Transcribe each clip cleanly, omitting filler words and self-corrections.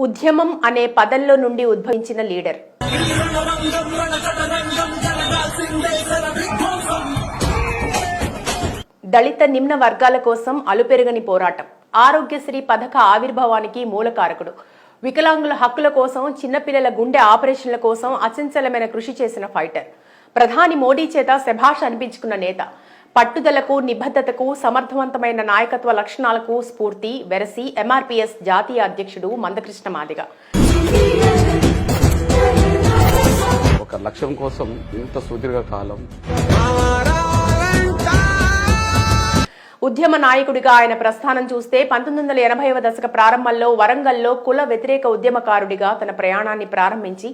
ఉద్యమం అనే పదంలో నుండి ఉద్భవించిన లీడర్. దళిత నిమ్న వర్గాల కోసం అలుపెరుగని పోరాటం. ఆరోగ్యశ్రీ పథక ఆవిర్భావానికి మూలకారకుడు. వికలాంగుల హక్కుల కోసం, చిన్నపిల్లల గుండె ఆపరేషన్ల కోసం అచంచలమైన కృషి చేసిన ఫైటర్. ప్రధాని మోడీ చేత శభాష్ అనిపించుకున్న నేత. పట్టుదలకు, నిబద్ధతకు, సమర్థవంతమైన నాయకత్వ లక్షణాలకు స్ఫూర్తి వెరసి ఎంఆర్పీఎస్ జాతీయ అధ్యక్షుడు మందకృష్ణ మాదిగ. ఒక లక్ష్యం కోసం ఇంత సుదీర్ఘకాలం ఉద్యమ నాయకుడిగా ఆయన ప్రస్థానం చూస్తే 1980వ దశక ప్రారంభంలో వరంగల్లో కుల వ్యతిరేక ఉద్యమకారుడిగా తన ప్రయాణాన్ని ప్రారంభించి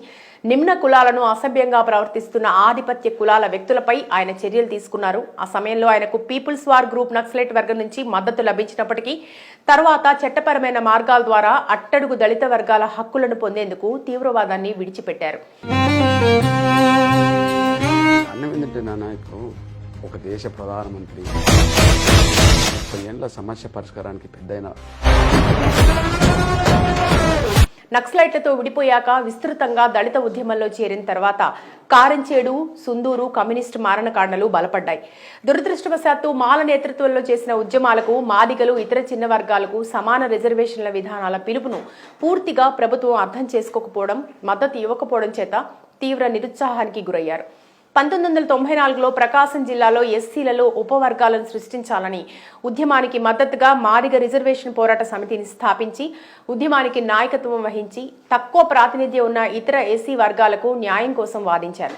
నిమ్న కులాలను అసభ్యంగా ప్రవర్తిస్తున్న ఆధిపత్య కులాల వ్యక్తులపై ఆయన చర్యలు తీసుకున్నారు. ఆ సమయంలో ఆయనకు పీపుల్స్ వార్ గ్రూప్ నక్సలైట్ వర్గం నుంచి మద్దతు లభించినప్పటికీ తర్వాత చట్టపరమైన మార్గాల ద్వారా అట్టడుగు దళిత వర్గాల హక్కులను పొందేందుకు తీవ్రవాదాన్ని విడిచిపెట్టారు. ఒక దేశ ప్రధానమంత్రి 30 ఏళ్ల సమస్య పరిష్కారానికి పెద్దయిన నక్సలైట్లతో విడిపోయాక విస్తృతంగా దళిత ఉద్యమంలో చేరిన తర్వాత కారంచేడు, సుందూరు కమ్యూనిస్టు మారణకాండలు బలపడ్డాయి. దురదృష్టవశాత్తు మాల నేతృత్వంలో చేసిన ఉద్యమాలకు, మాదిగలు, ఇతర చిన్న వర్గాలకు సమాన రిజర్వేషన్ల విధానాల పిలుపును పూర్తిగా ప్రభుత్వం అర్థం చేసుకోకపోవడం, మద్దతు ఇవ్వకపోవడం చేత తీవ్ర నిరుత్సాహానికి గురయ్యారు. 1994లో ప్రకాశం జిల్లాలో ఎస్సీలలో ఉపవర్గాలను సృష్టించాలని ఉద్యమానికి మద్దతుగా మాదిగ రిజర్వేషన్ పోరాట సమితిని స్థాపించి ఉద్యమానికి నాయకత్వం వహించి తక్కువ ప్రాతినిధ్యం ఉన్న ఇతర ఎస్సీ వర్గాలకు న్యాయం కోసం వాదించారు.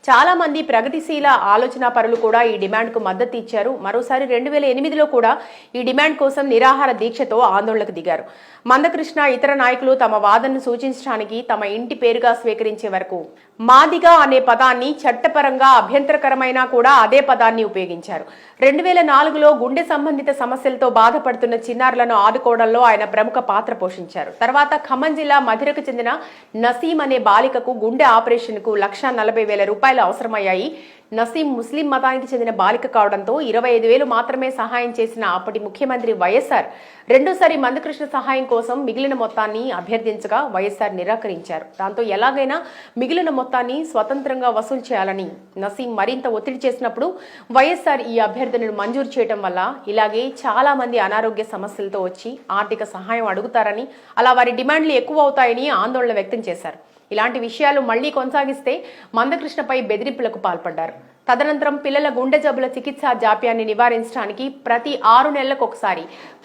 చాలా మంది ప్రగతిశీల ఆలోచన పరులు కూడా ఈ డిమాండ్ కు మద్దతు ఇచ్చారు. మరోసారి 2008లో కూడా ఈ డిమాండ్ కోసం నిరాహార దీక్షతో ఆందోళనకు దిగారు. మందకృష్ణ ఇతర నాయకులు తమ వాదనను సూచించడానికి తమ ఇంటి పేరుగా స్వీకరించే వరకు మాదిగా అనే పదాన్ని చట్టపరంగా అభ్యంతరకరమైనా కూడా అదే పదాన్ని ఉపయోగించారు. 2004లో గుండె సంబంధిత సమస్యలతో బాధపడుతున్న చిన్నారులను ఆదుకోవడంలో ఆయన ప్రముఖ పాత్ర పోషించారు. తర్వాత ఖమ్మం జిల్లా మధిరకు చెందిన నసీం అనే బాలికకు గుండె ఆపరేషన్ కు ₹1,40,000 అవసరమయ్యాయి. నసీం ముస్లిం మతానికి చెందిన బాలిక కావడంతో 25,000 మాత్రమే సహాయం చేసిన అప్పటి ముఖ్యమంత్రి వైఎస్ఆర్ రెండోసారి మందకృష్ణ సహాయం కోసం మిగిలిన మొత్తాన్ని అభ్యర్థించగా వైఎస్ఆర్ నిరాకరించారు. దాంతో ఎలాగైనా మిగిలిన మొత్తాన్ని స్వతంత్రంగా వసూలు చేయాలని నసీం మరింత ఒత్తిడి చేసినప్పుడు వైఎస్ఆర్ ఈ అభ్యర్థనను మంజూరు చేయడం వల్ల ఇలాగే చాలా మంది అనారోగ్య సమస్యలతో వచ్చి ఆర్థిక సహాయం అడుగుతారని, అలా వారి డిమాండ్లు ఎక్కువ అవుతాయని ఆందోళన వ్యక్తం చేశారు. ఇలాంటి విషయాలు మళ్లీ కొనసాగిస్తే మందకృష్ణపై బెదిరింపులకు పాల్పడ్డారు. తదనంతరం పిల్లల గుండె జబ్బుల చికిత్సా జాప్యాన్ని నివారించడానికి ప్రతి 6 నెలలకు ఒకసారి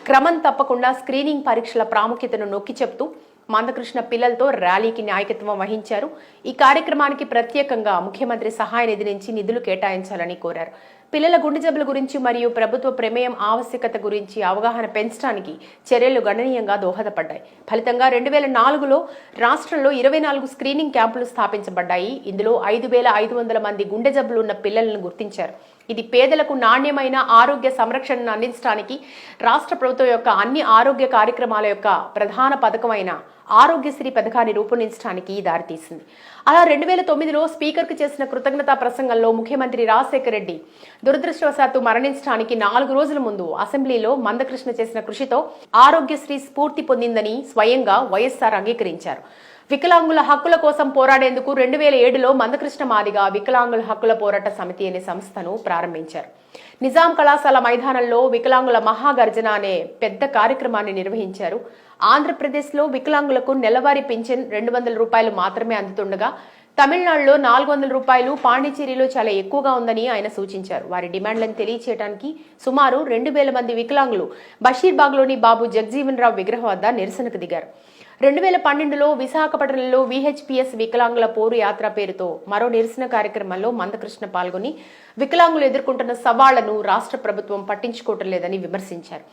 క్రమం తప్పకుండా స్క్రీనింగ్ పరీక్షల ప్రాముఖ్యతను నొక్కి చెప్తూ మందకృష్ణ పిల్లలతో ర్యాలీకి నాయకత్వం వహించారు. ఈ కార్యక్రమానికి ప్రత్యేకంగా ముఖ్యమంత్రి సహాయ నిధి నుంచి నిధులు కేటాయించాలని కోరారు. పిల్లల గుండె జబ్బుల గురించి మరియు ప్రభుత్వ ప్రమేయం ఆవశ్యకత గురించి అవగాహన పెంచడానికి చర్యలు గణనీయంగా దోహదపడ్డాయి. ఫలితంగా 2004లో రాష్ట్రంలో 24 స్క్రీనింగ్ క్యాంపులు స్థాపించబడ్డాయి. ఇందులో 5,500 మంది గుండె జబ్బులు ఉన్న పిల్లలను గుర్తించారు. ఇది పేదలకు నాణ్యమైన ఆరోగ్య సంరక్షణను అందించడానికి రాష్ట్ర ప్రభుత్వం యొక్క అన్ని ఆరోగ్య కార్యక్రమాల యొక్క ప్రధాన పథకమైన ఆరోగ్యశ్రీ పథకాన్ని రూపొందించడానికి దారితీసింది. అలా 2009లో స్పీకర్కు చేసిన కృతజ్ఞతా ప్రసంగంలో ముఖ్యమంత్రి రాజశేఖర రెడ్డి దురదృష్టవశాత్తు మరణించడానికి 4 రోజుల ముందు అసెంబ్లీలో మందకృష్ణ చేసిన కృషితో ఆరోగ్యశ్రీ స్ఫూర్తి పొందిందని స్వయంగా వైఎస్ఆర్ అంగీకరించారు. వికలాంగుల హక్కుల కోసం పోరాడేందుకు 2007లో మందకృష్ణ మాదిగ వికలాంగుల హక్కుల పోరాట సమితి అనే సంస్థను ప్రారంభించారు. నిజాం కళాశాల మైదానంలో వికలాంగుల మహాగర్జన అనే పెద్ద కార్యక్రమాన్ని నిర్వహించారు. ఆంధ్రప్రదేశ్లో వికలాంగులకు నెలవారీ పింఛన్ ₹200 మాత్రమే అందుతుండగా తమిళనాడులో ₹400, పాండిచేరిలో చాలా ఎక్కువగా ఉందని ఆయన సూచించారు. వారి డిమాండ్లను తెలియచేయడానికి సుమారు 2,000 మంది వికలాంగులు బషీర్బాగ్లోని బాబు జగజీవన్ రావు విగ్రహం వద్ద నిరసనకు దిగారు. 2012లో విశాఖపట్నంలో విహెచ్పిఎస్ వికలాంగుల పోరు యాత్ర పేరుతో మరో నిరసన కార్యక్రమంలో మందకృష్ణ పాల్గొని వికలాంగులు ఎదుర్కొంటున్న సవాళ్లను రాష్ట్ర ప్రభుత్వం పట్టించుకోవటం లేదని విమర్శించారు.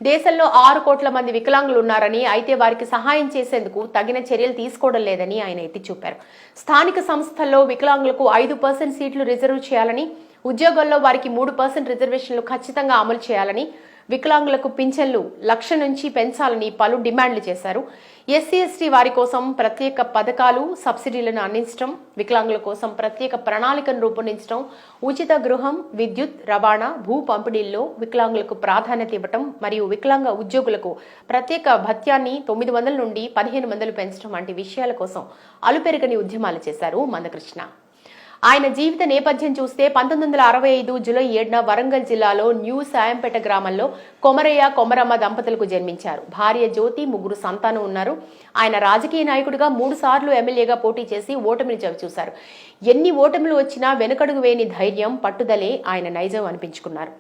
దేశంలో 6 కోట్ల మంది వికలాంగులు ఉన్నారని, అయితే వారికి సహాయం చేసేందుకు తగిన చర్యలు తీసుకోవడం లేదని ఆయన ఎత్తి చూపారు. స్థానిక సంస్థల్లో వికలాంగులకు 5% సీట్లు రిజర్వ్ చేయాలని, ఉద్యోగాల్లో వారికి 3% రిజర్వేషన్లు ఖచ్చితంగా అమలు చేయాలని, వికలాంగులకు పింఛన్లు 1,00,000 నుంచి పెంచాలని పలు డిమాండ్లు చేశారు. ఎస్సీ ఎస్టీ వారి కోసం ప్రత్యేక పథకాలు, సబ్సిడీలను అందించడం, వికలాంగుల కోసం ప్రత్యేక ప్రణాళికను రూపొందించడం, ఉచిత గృహం, విద్యుత్, రవాణా, భూ పంపిణీల్లో వికలాంగులకు ప్రాధాన్యత ఇవ్వటం మరియు వికలాంగ ఉద్యోగులకు ప్రత్యేక భత్యాన్ని 900 నుండి 1,500 పెంచడం వంటి విషయాల కోసం అలుపెరగని ఉద్యమాలు చేశారు మందకృష్ణ. ఆయన జీవిత నేపథ్యం చూస్తే 1965 జూలై 7న వరంగల్ జిల్లాలో న్యూ సాయంపేట గ్రామంలో కొమరయ్య, కొమరమ్మ దంపతులకు జన్మించారు. భార్య జ్యోతి, 3 సంతానం ఉన్నారు. ఆయన రాజకీయ నాయకుడిగా 3 సార్లు ఎమ్మెల్యేగా పోటీ చేసి ఓటమిని చవిచూశారు. ఎన్ని ఓటములు వచ్చినా వెనుకడుగు వేయని ధైర్యం, పట్టుదలే ఆయన నైజం అనిపించుకున్నారు.